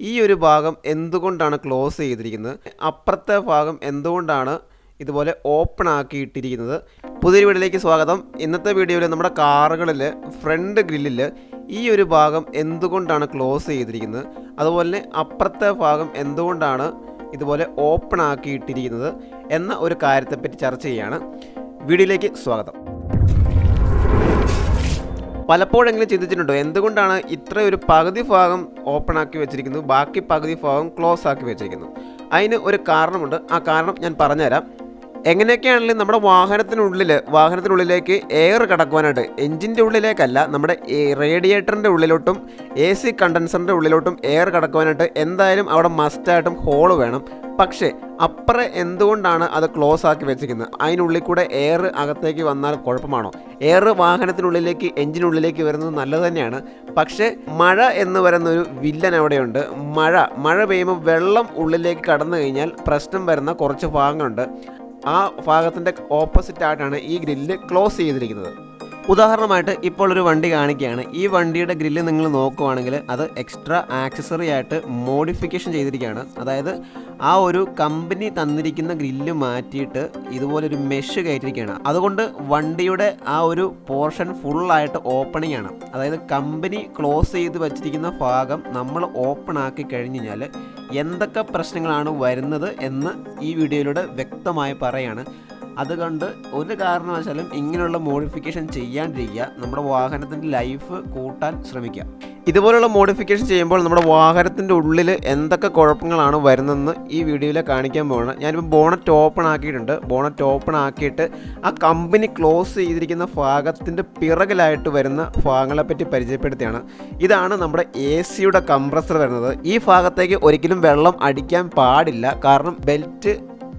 ഈ ഒരു ഭാഗം എന്തുകൊണ്ടാണ് ക്ലോസ് ചെയ്തിരിക്കുന്നത്, അപ്പുറത്തെ ഭാഗം എന്തുകൊണ്ടാണ് ഇതുപോലെ ഓപ്പൺ ആക്കിയിട്ടിരിക്കുന്നത്? പുതിയ വീഡിയോയിലേക്ക് സ്വാഗതം. ഇന്നത്തെ വീഡിയോയിൽ നമ്മുടെ കാറുകളിൽ ഫ്രണ്ട് ഗ്രില്ലിൽ ഈ ഒരു ഭാഗം എന്തുകൊണ്ടാണ് ക്ലോസ് ചെയ്തിരിക്കുന്നത്, അതുപോലെ തന്നെ അപ്പുറത്തെ ഭാഗം എന്തുകൊണ്ടാണ് ഇതുപോലെ ഓപ്പൺ ആക്കിയിട്ടിരിക്കുന്നത് എന്ന ഒരു കാര്യത്തെപ്പറ്റി ചർച്ച ചെയ്യുകയാണ്. വീഡിയോയിലേക്ക് സ്വാഗതം. പലപ്പോഴെങ്കിലും ചിന്തിച്ചിട്ടുണ്ടോ എന്തുകൊണ്ടാണ് ഇത്ര ഒരു പകുതി ഭാഗം ഓപ്പൺ ആക്കി വെച്ചിരിക്കുന്നു, ബാക്കി പകുതി ഭാഗം ക്ലോസ് ആക്കി വെച്ചിരിക്കുന്നു? അതിന് ഒരു കാരണമുണ്ട്. ആ കാരണം ഞാൻ പറഞ്ഞുതരാം. എങ്ങനെയൊക്കെയാണെങ്കിലും നമ്മുടെ വാഹനത്തിനുള്ളിലേക്ക് എയർ കടക്കുവാനായിട്ട്, എൻജിൻ്റെ ഉള്ളിലേക്കല്ല, നമ്മുടെ റേഡിയേറ്ററിൻ്റെ ഉള്ളിലോട്ടും AC കണ്ടൻസറിൻ്റെ ഉള്ളിലോട്ടും എയർ കടക്കുവാനായിട്ട് എന്തായാലും അവിടെ മസ്റ്റായിട്ടും ഹോള് വേണം. പക്ഷേ അപ്പുറം എന്തുകൊണ്ടാണ് അത് ക്ലോസ് ആക്കി വെച്ചിരിക്കുന്നത്? അതിനുള്ളിൽ കൂടെ എയർ അകത്തേക്ക് വന്നാൽ കുഴപ്പമാണോ? എയർ വാഹനത്തിനുള്ളിലേക്ക്, എൻജിനുള്ളിലേക്ക് വരുന്നത് നല്ലത് തന്നെയാണ്. പക്ഷേ മഴ എന്ന് പറയുന്നൊരു വില്ലൻ അവിടെയുണ്ട്. മഴ പെയ്യുമ്പോൾ വെള്ളം ഉള്ളിലേക്ക് കടന്നു കഴിഞ്ഞാൽ പ്രശ്നം വരുന്ന കുറച്ച് ഭാഗങ്ങളുണ്ട്. ആ ഭാഗത്തിൻ്റെ ഓപ്പോസിറ്റായിട്ടാണ് ഈ ഗ്രില്ല് ക്ലോസ് ചെയ്തിരിക്കുന്നത്. ഉദാഹരണമായിട്ട് ഇപ്പോൾ ഒരു വണ്ടി കാണിക്കുകയാണ്. ഈ വണ്ടിയുടെ ഗ്രില്ല് നിങ്ങൾ നോക്കുവാണെങ്കിൽ അത് എക്സ്ട്രാ ആക്സസറി ആയിട്ട് മോഡിഫിക്കേഷൻ ചെയ്തിരിക്കുകയാണ്. അതായത് ആ ഒരു കമ്പനി തന്നിരിക്കുന്ന ഗ്രില്ല് മാറ്റിയിട്ട് ഇതുപോലൊരു മെഷ് കയറ്റിയിരിക്കുകയാണ്. അതുകൊണ്ട് വണ്ടിയുടെ ആ ഒരു പോർഷൻ ഫുള്ളായിട്ട് ഓപ്പണിംഗ് ആണ്. അതായത് കമ്പനി ക്ലോസ് ചെയ്ത് വച്ചിരിക്കുന്ന ഭാഗം നമ്മൾ ഓപ്പൺ ആക്കി കഴിഞ്ഞ് കഴിഞ്ഞാൽ എന്തൊക്കെ പ്രശ്നങ്ങളാണ് വരുന്നത് എന്ന് ഈ വീഡിയോയിലൂടെ വ്യക്തമായി പറയാണ്. അതുകൊണ്ട് ഒരു കാരണവശാലും ഇങ്ങനെയുള്ള മോഡിഫിക്കേഷൻ ചെയ്യാണ്ടിരിക്കുക. നമ്മുടെ വാഹനത്തിൻ്റെ ലൈഫ് കൂട്ടാൻ ശ്രമിക്കുക. ഇതുപോലുള്ള മോഡിഫിക്കേഷൻ ചെയ്യുമ്പോൾ നമ്മുടെ വാഹനത്തിൻ്റെ ഉള്ളിൽ എന്തൊക്കെ കുഴപ്പങ്ങളാണ് വരുന്നതെന്ന് ഈ വീഡിയോയിൽ കാണിക്കാൻ പോകണം. ഞാനിപ്പോൾ ബോണറ്റ് ഓപ്പൺ ആക്കിയിട്ടുണ്ട്. ബോണറ്റ് ഓപ്പൺ ആക്കിയിട്ട് ആ കമ്പനി ക്ലോസ് ചെയ്തിരിക്കുന്ന ഭാഗത്തിൻ്റെ പിറകിലായിട്ട് വരുന്ന ഭാഗങ്ങളെപ്പറ്റി പരിചയപ്പെടുത്തിയാണ്. ഇതാണ് നമ്മുടെ AC കംപ്രസർ വരുന്നത്. ഈ ഭാഗത്തേക്ക് ഒരിക്കലും വെള്ളം അടിക്കാൻ പാടില്ല. കാരണം ബെൽറ്റ്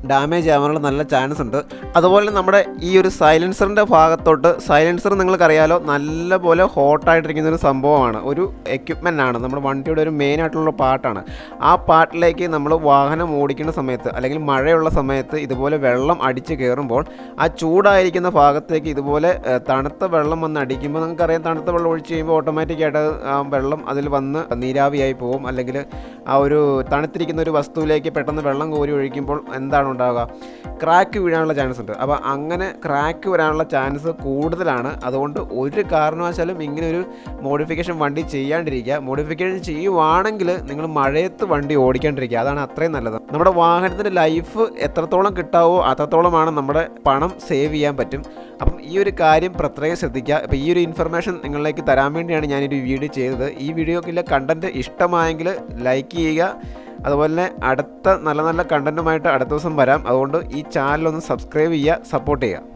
ഡാമേജ് ആവാനുള്ള നല്ല ചാൻസ് ഉണ്ട്. അതുപോലെ നമ്മുടെ ഈ ഒരു സൈലൻസറിൻ്റെ ഭാഗത്തോട്ട്, സൈലൻസർ നിങ്ങൾക്കറിയാലോ നല്ലപോലെ ഹോട്ടായിട്ടിരിക്കുന്ന ഒരു സംഭവമാണ്, ഒരു എക്യുപ്മെൻ്റ് ആണ്, നമ്മുടെ വണ്ടിയുടെ ഒരു മെയിൻ ആയിട്ടുള്ള പാർട്ടാണ്. ആ പാർട്ടിലേക്ക് നമ്മൾ വാഹനം ഓടിക്കുന്ന സമയത്ത് അല്ലെങ്കിൽ മഴയുള്ള സമയത്ത് ഇതുപോലെ വെള്ളം അടിച്ച് കയറുമ്പോൾ ആ ചൂടായിരിക്കുന്ന ഭാഗത്തേക്ക് ഇതുപോലെ തണുത്ത വെള്ളം വന്ന് അടിക്കുമ്പോൾ, നിങ്ങൾക്കറിയാം തണുത്ത വെള്ളം ഒഴിച്ച് കഴിയുമ്പോൾ ഓട്ടോമാറ്റിക്കായിട്ട് ആ വെള്ളം അതിൽ വന്ന് നീരാവിയായി പോകും. അല്ലെങ്കിൽ ആ ഒരു തണുത്തിരിക്കുന്ന ഒരു വസ്തുവിലേക്ക് പെട്ടെന്ന് വെള്ളം കോരി ഒഴിക്കുമ്പോൾ എന്താണ് ഉണ്ടാവുക? ക്രാക്ക് വീഴാനുള്ള ചാൻസ് ഉണ്ട്. അപ്പോൾ അങ്ങനെ ക്രാക്ക് വരാനുള്ള ചാൻസ് കൂടുതലാണ്. അതുകൊണ്ട് ഒരു കാരണവശാലും ഇങ്ങനെ ഒരു മോഡിഫിക്കേഷൻ വണ്ടി ചെയ്യാണ്ടിരിക്കുക. മോഡിഫിക്കേഷൻ ചെയ്യുവാണെങ്കിൽ നിങ്ങൾ മഴയത്ത് വണ്ടി ഓടിക്കാണ്ടിരിക്കുക. അതാണ് അത്രയും നല്ലത്. നമ്മുടെ വാഹനത്തിൻ്റെ ലൈഫ് എത്രത്തോളം കിട്ടാവോ അത്രത്തോളമാണ് നമ്മുടെ പണം സേവ് ചെയ്യാൻ പറ്റും. അപ്പം ഈ ഒരു കാര്യം പ്രത്യേകം ശ്രദ്ധിക്കുക. അപ്പോൾ ഈ ഒരു ഇൻഫർമേഷൻ നിങ്ങളിലേക്ക് തരാൻ വേണ്ടിയാണ് ഞാനൊരു വീഡിയോ ചെയ്തത്. ഈ വീഡിയോക്കുള്ള കണ്ടൻറ്റ് ഇഷ്ടമായെങ്കിൽ ലൈക്ക് ചെയ്യുക. അതുപോലെ തന്നെ അടുത്ത നല്ല കണ്ടൻറ്റുമായിട്ട് അടുത്ത ദിവസം വരാം. അതുകൊണ്ട് ഈ ചാനലൊന്ന് സബ്സ്ക്രൈബ് ചെയ്യുക, സപ്പോർട്ട് ചെയ്യുക.